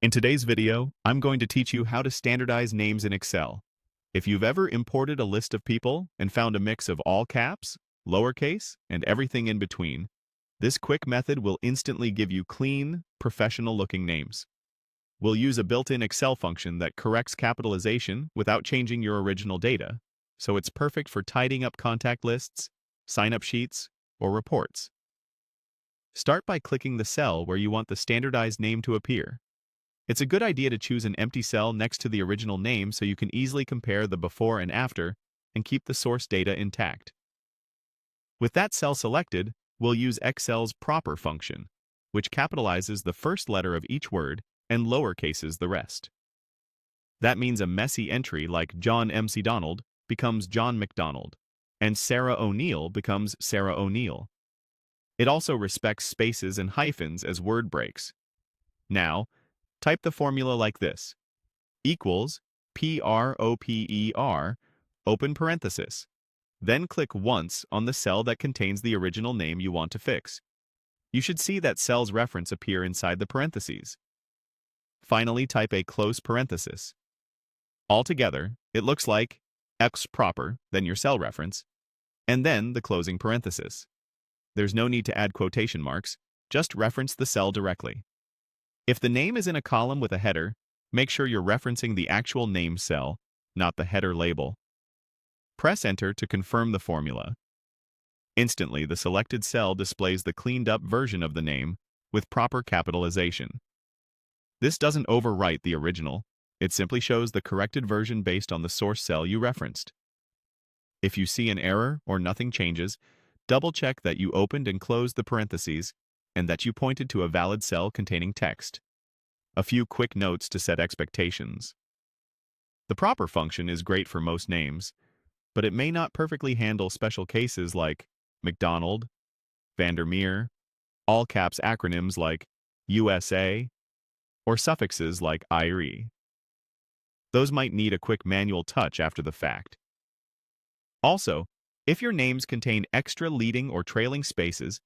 In today's video, I'm going to teach you how to standardize names in Excel. If you've ever imported a list of people and found a mix of all caps, lowercase, and everything in between, this quick method will instantly give you clean, professional-looking names. We'll use a built-in Excel function that corrects capitalization without changing your original data, so it's perfect for tidying up contact lists, sign-up sheets, or reports. Start by clicking the cell where you want the standardized name to appear. It's a good idea to choose an empty cell next to the original name so you can easily compare the before and after and keep the source data intact. With that cell selected, we'll use Excel's proper function, which capitalizes the first letter of each word and lowercases the rest. That means a messy entry like John MC Donald becomes John McDonald, and Sarah O'Neill becomes Sarah O'Neill. It also respects spaces and hyphens as word breaks. Now, type the formula like this: equals PROPER, open parenthesis. Then click once on the cell that contains the original name you want to fix. You should see that cell's reference appear inside the parentheses. Finally, type a close parenthesis. Altogether, it looks like X proper, then your cell reference, and then the closing parenthesis. There's no need to add quotation marks, just reference the cell directly. If the name is in a column with a header, make sure you're referencing the actual name cell, not the header label. Press Enter to confirm the formula. Instantly, the selected cell displays the cleaned-up version of the name with proper capitalization. This doesn't overwrite the original, it simply shows the corrected version based on the source cell you referenced. If you see an error or nothing changes, double-check that you opened and closed the parentheses and that you pointed to a valid cell containing text. A few quick notes to set expectations. The proper function is great for most names, but it may not perfectly handle special cases like McDonald, Vandermeer, all caps acronyms like USA, or suffixes like IRE. Those might need a quick manual touch after the fact. Also, if your names contain extra leading or trailing spaces,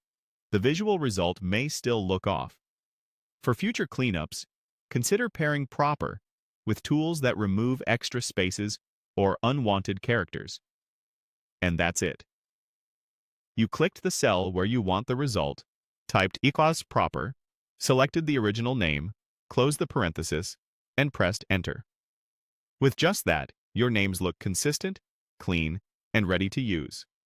the visual result may still look off. For future cleanups, consider pairing proper with tools that remove extra spaces or unwanted characters. And that's it. You clicked the cell where you want the result, typed equals proper, selected the original name, closed the parenthesis, and pressed Enter. With just that, your names look consistent, clean, and ready to use.